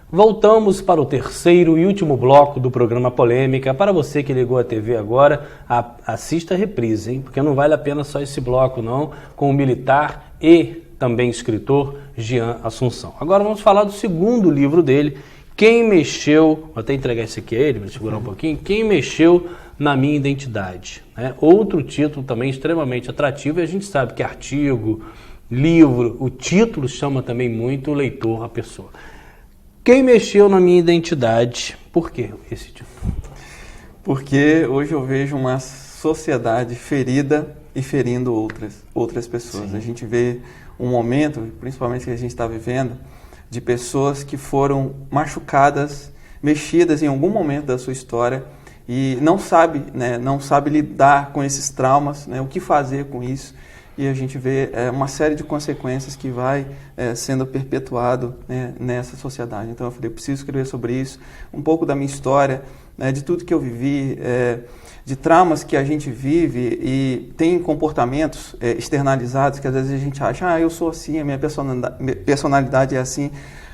Voltamos para o terceiro e último bloco do programa Polêmica. Para você que ligou a TV agora, assista a reprise, hein? Porque não vale a pena só esse bloco, não, com o militar e também escritor Jean Assunção. Agora vamos falar do segundo livro dele, Quem Mexeu... Vou até entregar esse aqui a ele, para segurar um pouquinho. Quem Mexeu na Minha Identidade. Né? Outro título também extremamente atrativo, e a gente sabe que artigo, livro, o título chama também muito o leitor, a pessoa. Quem mexeu na minha identidade? Por que esse título? Porque hoje eu vejo uma sociedade ferida e ferindo outras pessoas. Sim. A gente vê um momento, principalmente que a gente está vivendo, de pessoas que foram machucadas, mexidas em algum momento da sua história e não sabe lidar com esses traumas, né, o que fazer com isso. E a gente vê uma série de consequências que vai sendo perpetuado, né, nessa sociedade. Então eu falei, eu preciso escrever sobre isso, um pouco da minha história, né, de tudo que eu vivi, de traumas que a gente vive e tem comportamentos externalizados que às vezes a gente acha, eu sou assim, a minha personalidade é assim,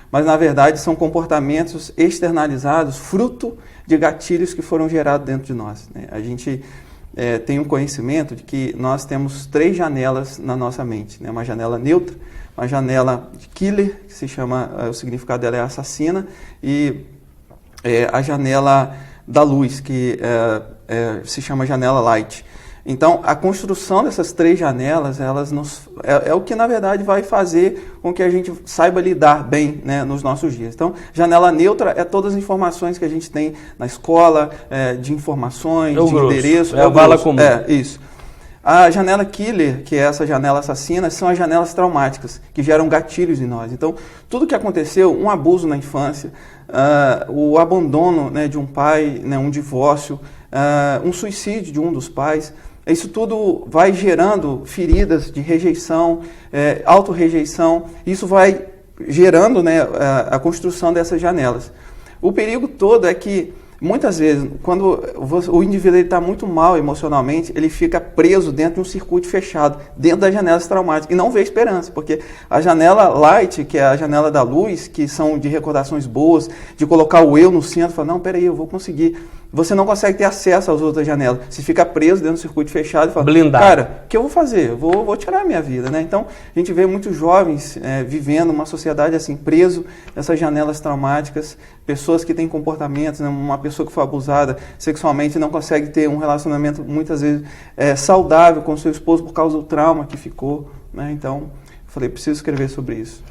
mas na verdade são comportamentos externalizados, fruto de gatilhos que foram gerados dentro de nós, né? A gente tem um conhecimento de que nós temos 3 janelas na nossa mente, né? Uma janela neutra, uma janela de killer, que se chama, o significado dela é assassina, e a janela da luz, que se chama janela light. Então, a construção dessas 3 janelas, é o que, na verdade, vai fazer com que a gente saiba lidar bem, né, nos nossos dias. Então, janela neutra é todas as informações que a gente tem na escola, de informações, de endereço. É a bala comum. Isso. A janela killer, que é essa janela assassina, são as janelas traumáticas, que geram gatilhos em nós. Então, tudo que aconteceu, um abuso na infância, o abandono, né, de um pai, né, um divórcio, um suicídio de um dos pais, isso tudo vai gerando feridas de rejeição, autorrejeição, isso vai gerando, né, a construção dessas janelas. O perigo todo é que, muitas vezes, quando o indivíduo está muito mal emocionalmente, ele fica preso dentro de um circuito fechado, dentro das janelas traumáticas, e não vê esperança, porque a janela light, que é a janela da luz, que são de recordações boas, de colocar o eu no centro, falar, não, peraí, eu vou conseguir. Você não consegue ter acesso às outras janelas. Você fica preso dentro do circuito fechado e fala, blindado. Cara, o que eu vou fazer? Eu vou tirar a minha vida, né? Então, a gente vê muitos jovens vivendo uma sociedade assim, preso nessas janelas traumáticas, pessoas que têm comportamentos, né? Uma pessoa que foi abusada sexualmente não consegue ter um relacionamento, muitas vezes, saudável com seu esposo por causa do trauma que ficou, né? Então, eu falei, preciso escrever sobre isso.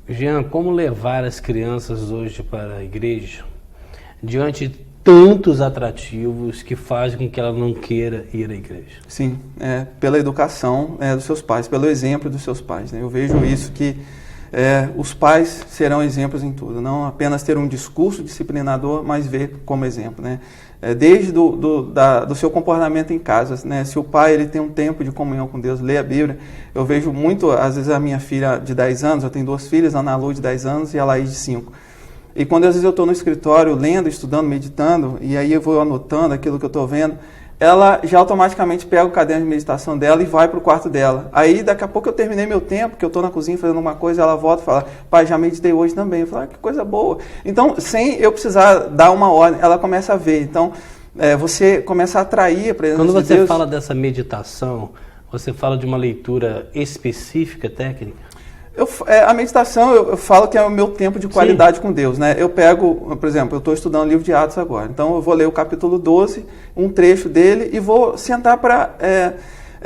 Jean, como levar as crianças hoje para a igreja diante de tantos atrativos que fazem com que ela não queira ir à igreja? Sim, pela educação dos seus pais, pelo exemplo dos seus pais, né? Eu vejo isso que os pais serão exemplos em tudo, não apenas ter um discurso disciplinador, mas ver como exemplo, né? Desde do seu comportamento em casa, né? Se o pai ele tem um tempo de comunhão com Deus, lê a Bíblia, eu vejo muito, às vezes a minha filha de 10 anos, eu tenho 2 filhas, a Ana Lu de 10 anos e a Laís de 5. E quando às vezes eu estou no escritório lendo, estudando, meditando, e aí eu vou anotando aquilo que eu estou vendo, ela já automaticamente pega o caderno de meditação dela e vai para o quarto dela. Aí daqui a pouco eu terminei meu tempo, que eu estou na cozinha fazendo uma coisa, ela volta e fala, pai, já meditei hoje também. Eu falo, que coisa boa. Então, sem eu precisar dar uma ordem, ela começa a ver. Então, você começa a atrair a presença de Deus. Quando você fala dessa meditação, você fala de uma leitura específica, técnica? A meditação, eu falo que é o meu tempo de qualidade com Deus, né? Eu pego, por exemplo, eu estou estudando o livro de Atos agora, então eu vou ler o capítulo 12, um trecho dele, e vou sentar para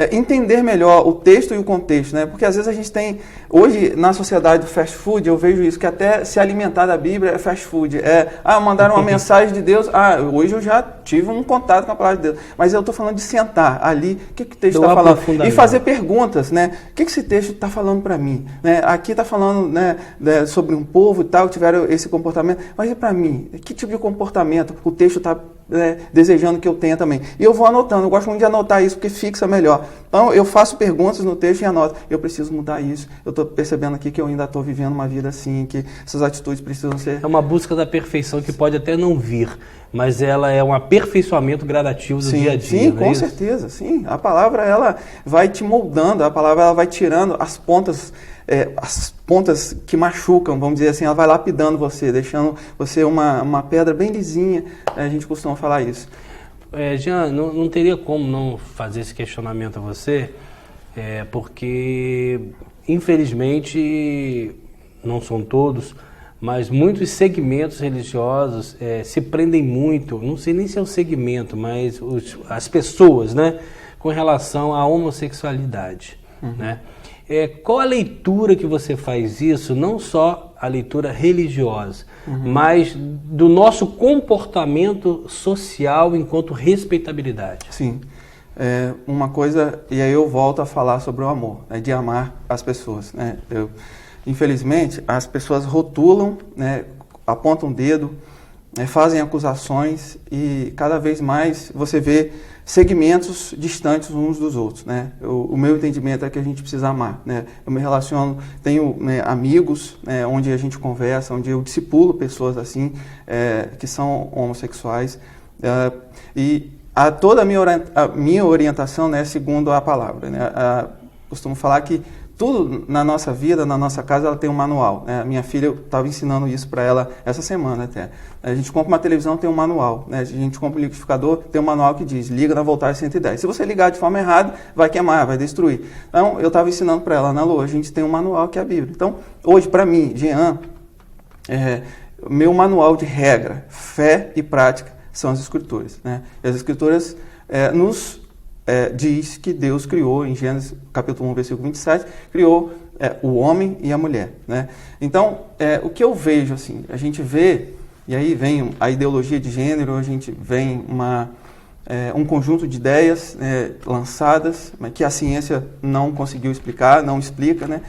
entender melhor o texto e o contexto, né? Porque às vezes a gente tem, hoje na sociedade do fast food, eu vejo isso, que até se alimentar da Bíblia é fast food. Mandaram uma mensagem de Deus, hoje eu já tive um contato com a palavra de Deus, mas eu estou falando de sentar ali, o que o texto está falando? E fazer perguntas, né? O que esse texto está falando para mim? Né? Aqui está falando, né, sobre um povo e tal, que tiveram esse comportamento, mas e para mim? Que tipo de comportamento o texto está desejando que eu tenha também? E eu vou anotando, eu gosto muito de anotar isso, porque fixa melhor. Então, eu faço perguntas no texto e anoto. Eu preciso mudar isso. Eu estou percebendo aqui que eu ainda estou vivendo uma vida assim, que essas atitudes precisam ser... É uma busca da perfeição que pode até não vir, mas ela é um aperfeiçoamento gradativo do dia a dia. Sim, com certeza. Sim. A palavra, ela vai te moldando, a palavra ela vai tirando as pontas as pontas que machucam, vamos dizer assim, ela vai lapidando você, deixando você uma pedra bem lisinha. A gente costuma falar isso. Jean, não teria como não fazer esse questionamento a você, porque, infelizmente, não são todos, mas muitos segmentos religiosos se prendem muito, não sei nem se é o segmento, mas as pessoas, né, com relação à homossexualidade, né? Qual a leitura que você faz isso, não só a leitura religiosa, mas do nosso comportamento social enquanto respeitabilidade? Sim. Uma coisa, e aí eu volto a falar sobre o amor, né, de amar as pessoas, né? Infelizmente, as pessoas rotulam, né, apontam o dedo, fazem acusações e cada vez mais você vê segmentos distantes uns dos outros, né? O meu entendimento é que a gente precisa amar, né? Eu me relaciono, tenho, né, amigos, né, onde a gente conversa, onde eu discipulo pessoas assim, que são homossexuais, e toda a minha orientação, né, segundo a palavra, né? Costumo falar que tudo na nossa vida, na nossa casa, ela tem um manual, né? A minha filha, eu estava ensinando isso para ela essa semana até. A gente compra uma televisão, tem um manual, né? A gente compra um liquidificador, tem um manual que diz, liga na voltagem 110. Se você ligar de forma errada, vai queimar, vai destruir. Então, eu estava ensinando para ela, Ana Lu, a gente tem um manual que é a Bíblia. Então, hoje, para mim, Jean, meu manual de regra, fé e prática são as Escrituras, né? E as Escrituras nos diz que Deus criou, em Gênesis capítulo 1, versículo 27, criou o homem e a mulher, né? Então, o que eu vejo, assim, a gente vê, e aí vem a ideologia de gênero, a gente vem um conjunto de ideias lançadas, mas que a ciência não conseguiu explicar, não explica, né?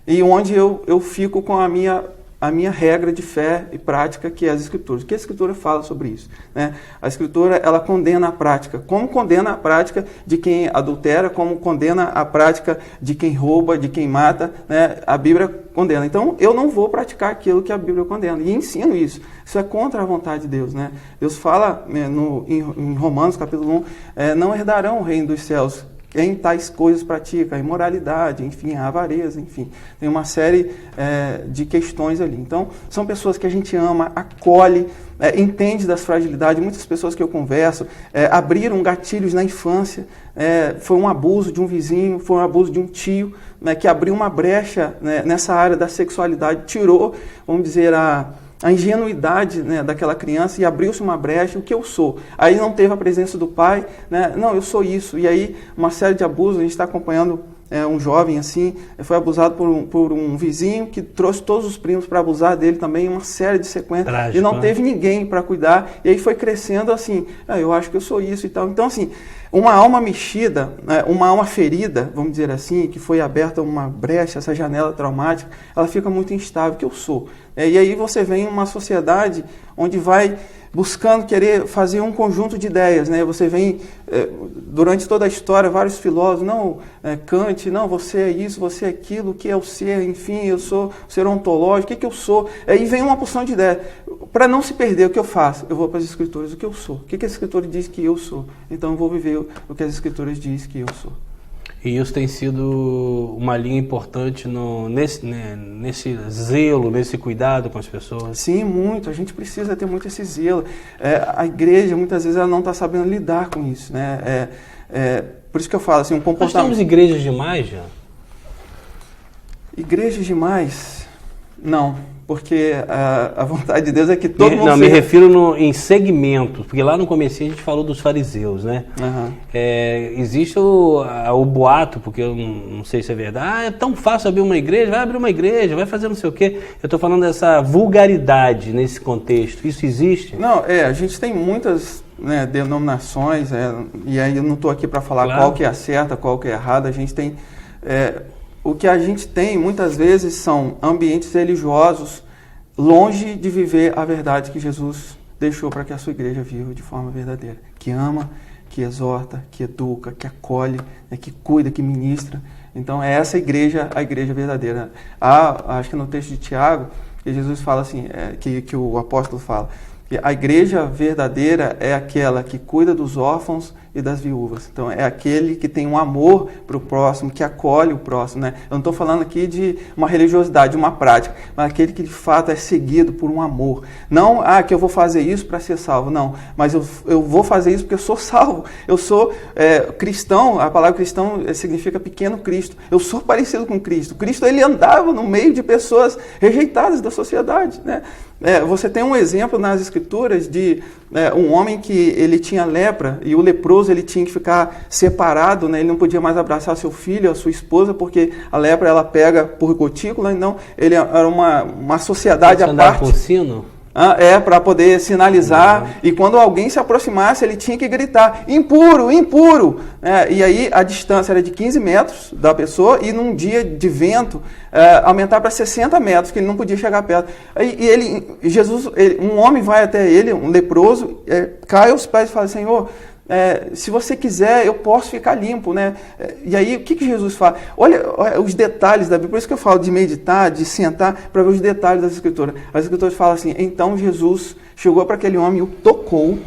E onde eu fico com a minha regra de fé e prática, que é as Escrituras. O que a Escritura fala sobre isso, né? A Escritura, ela condena a prática. Como condena a prática de quem adultera, como condena a prática de quem rouba, de quem mata, né? A Bíblia condena. Então, eu não vou praticar aquilo que a Bíblia condena. E ensino isso. Isso é contra a vontade de Deus, né? Deus fala em Romanos, capítulo 1, não herdarão o reino dos céus quem tais coisas pratica, a imoralidade, enfim, a avareza, enfim. Tem uma série de questões ali. Então, são pessoas que a gente ama, acolhe, entende das fragilidades. Muitas pessoas que eu converso abriram gatilhos na infância. Foi um abuso de um vizinho, foi um abuso de um tio, né, que abriu uma brecha, né, nessa área da sexualidade, tirou, vamos dizer, a ingenuidade, né, daquela criança e abriu-se uma brecha, o que eu sou. Aí não teve a presença do pai, né, não, eu sou isso. E aí uma série de abusos, a gente está acompanhando um jovem assim, foi abusado por um vizinho que trouxe todos os primos para abusar dele também, uma série de sequências. Trágico, e não teve ninguém para cuidar, e aí foi crescendo assim, eu acho que eu sou isso e tal. Então assim, uma alma mexida, uma alma ferida, vamos dizer assim, que foi aberta uma brecha, essa janela traumática, ela fica muito instável, o que eu sou. E aí você vem uma sociedade onde vai buscando querer fazer um conjunto de ideias, né? Você vem, durante toda a história, vários filósofos, Kant, não, você é isso, você é aquilo, o que é o ser, enfim, eu sou ser ontológico, o que eu sou? E vem uma porção de ideias. Para não se perder, o que eu faço? Eu vou para as Escrituras, o que eu sou? O que a Escritura diz que eu sou? Então eu vou viver o que as Escrituras diz que eu sou. E isso tem sido uma linha importante nesse zelo, nesse cuidado com as pessoas? Sim, muito. A gente precisa ter muito esse zelo. A igreja, muitas vezes, ela não está sabendo lidar com isso, né? Por isso que eu falo assim, um comportamento... Nós temos igrejas demais, já? Igrejas demais? Não. Porque a vontade de Deus é que todo mundo... Não, me refiro em segmentos, porque lá no começo a gente falou dos fariseus, né? Uhum. Existe o boato, porque eu não sei se é verdade, é tão fácil abrir uma igreja, vai abrir uma igreja, vai fazer não sei o quê. Eu estou falando dessa vulgaridade nesse contexto, isso existe? Não, a gente tem muitas, né, denominações, e aí eu não estou aqui para falar qual que é a certa, qual que é a errada, a gente tem... O que a gente tem, muitas vezes, são ambientes religiosos longe de viver a verdade que Jesus deixou para que a sua igreja viva de forma verdadeira. Que ama, que exorta, que educa, que acolhe, que cuida, que ministra. Então, é essa igreja, a igreja verdadeira. Acho que no texto de Tiago, que Jesus fala assim, que o apóstolo fala, A igreja verdadeira é aquela que cuida dos órfãos e das viúvas. Então, é aquele que tem um amor para o próximo, que acolhe o próximo, né? Eu não estou falando aqui de uma religiosidade, uma prática, mas aquele que de fato é seguido por um amor. Não, que eu vou fazer isso para ser salvo. Não, mas eu vou fazer isso porque eu sou salvo. Eu sou cristão, a palavra cristão significa pequeno Cristo. Eu sou parecido com Cristo. Cristo, ele andava no meio de pessoas rejeitadas da sociedade, né? Você tem um exemplo nas Escrituras de um homem que ele tinha lepra, e o leproso ele tinha que ficar separado, né? Ele não podia mais abraçar seu filho, a sua esposa, porque a lepra ela pega por gotícula, então ele era uma sociedade à parte. Com sino? Para poder sinalizar, e quando alguém se aproximasse, ele tinha que gritar, impuro, impuro! E aí a distância era de 15 metros da pessoa, e num dia de vento, aumentar para 60 metros, que ele não podia chegar perto. Um homem vai até ele, um leproso, cai aos pés e fala, Senhor, se você quiser, eu posso ficar limpo, né? E aí, o que Jesus fala? Olha os detalhes da Bíblia, por isso que eu falo de meditar, de sentar, para ver os detalhes das Escrituras. As Escrituras falam assim, então Jesus chegou para aquele homem e o tocou.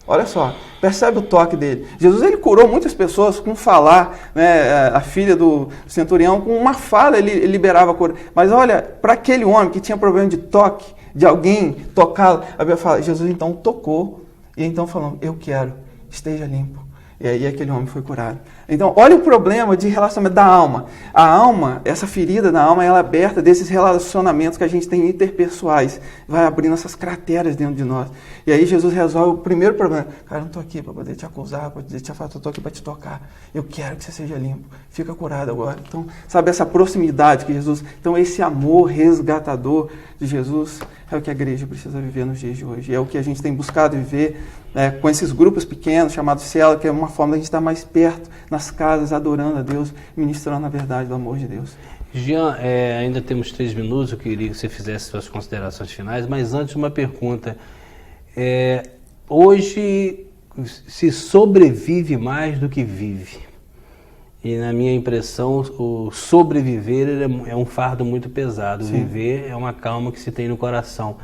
Olha só, percebe o toque dele. Jesus, ele curou muitas pessoas com falar, né? A filha do centurião, com uma fala, ele liberava a cura. Mas olha, para aquele homem que tinha problema de toque, de alguém tocá-lo, a Bíblia fala, Jesus então tocou, e então falou, eu quero. Esteja limpo. E aí aquele homem foi curado. Então, olha o problema de relacionamento da alma. A alma, essa ferida na alma, ela é aberta desses relacionamentos que a gente tem interpessoais. Vai abrindo essas crateras dentro de nós. E aí Jesus resolve o primeiro problema. Cara, eu não estou aqui para poder te acusar, para poder te falar, eu estou aqui para te tocar. Eu quero que você seja limpo. Fica curado agora. Então, sabe essa proximidade que Jesus... Então, esse amor resgatador de Jesus é o que a igreja precisa viver nos dias de hoje. É o que a gente tem buscado viver com esses grupos pequenos, chamados célula, que é uma forma de a gente estar mais perto, nas casas, adorando a Deus, ministrando a verdade do amor de Deus. Jean, ainda temos 3 minutos, eu queria que você fizesse suas considerações finais, mas antes uma pergunta. Hoje se sobrevive mais do que vive. E na minha impressão, o sobreviver é um fardo muito pesado. Sim. Viver é uma calma que se tem no coração.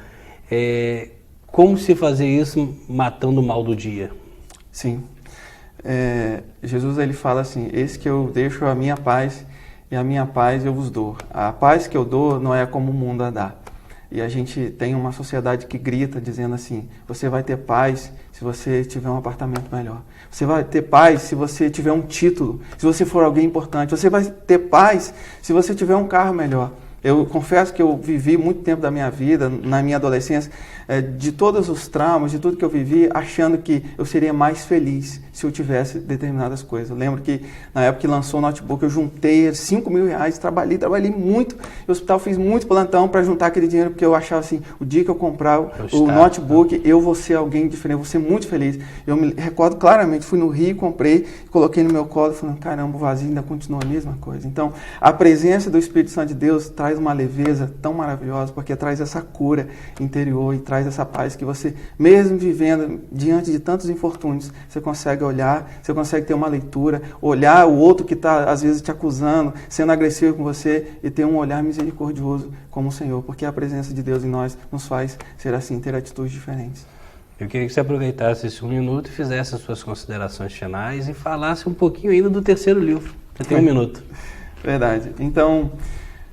Como se fazer isso matando o mal do dia? Sim. Jesus ele fala assim, eis que eu deixo a minha paz e a minha paz eu vos dou. A paz que eu dou não é como o mundo a dá. E a gente tem uma sociedade que grita dizendo assim, você vai ter paz se você tiver um apartamento melhor. Você vai ter paz se você tiver um título, se você for alguém importante. Você vai ter paz se você tiver um carro melhor. Eu confesso que eu vivi muito tempo da minha vida, na minha adolescência, de todos os traumas, de tudo que eu vivi, achando que eu seria mais feliz se eu tivesse determinadas coisas. Eu lembro que na época que lançou o notebook, eu juntei 5 mil reais, trabalhei muito. No hospital fiz muito plantão para juntar aquele dinheiro, porque eu achava assim, o dia que eu comprar o notebook, eu vou ser alguém diferente, vou ser muito feliz. Eu me recordo claramente, fui no Rio, comprei, coloquei no meu colo, falando, caramba, o vazio ainda continua a mesma coisa. Então, a presença do Espírito Santo de Deus traz uma leveza tão maravilhosa, porque traz essa cura interior e traz essa paz que você, mesmo vivendo diante de tantos infortúnios, você consegue olhar, você consegue ter uma leitura, olhar o outro que está, às vezes, te acusando, sendo agressivo com você e ter um olhar misericordioso como o Senhor, porque a presença de Deus em nós nos faz ser assim, ter atitudes diferentes. Eu queria que você aproveitasse esse 1 minuto e fizesse as suas considerações finais e falasse um pouquinho ainda do 3º livro. Você tem 1 minuto. Verdade. Então,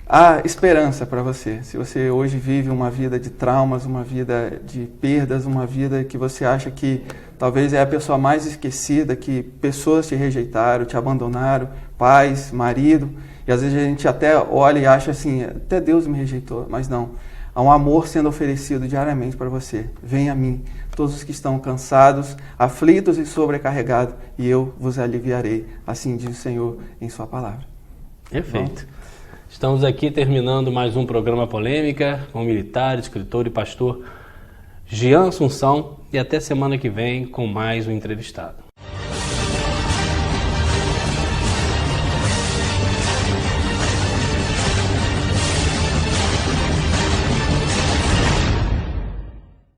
há esperança para você. Se você hoje vive uma vida de traumas, uma vida de perdas, uma vida que você acha que talvez é a pessoa mais esquecida, que pessoas te rejeitaram, te abandonaram, pais, marido, e às vezes a gente até olha e acha assim, até Deus me rejeitou, mas não. Há um amor sendo oferecido diariamente para você. Venha a mim, todos os que estão cansados, aflitos e sobrecarregados, e eu vos aliviarei. Assim diz o Senhor em sua palavra. Perfeito. Estamos aqui terminando mais um programa Polêmica com o militar, escritor e pastor Jean Assunção, e até semana que vem com mais um entrevistado.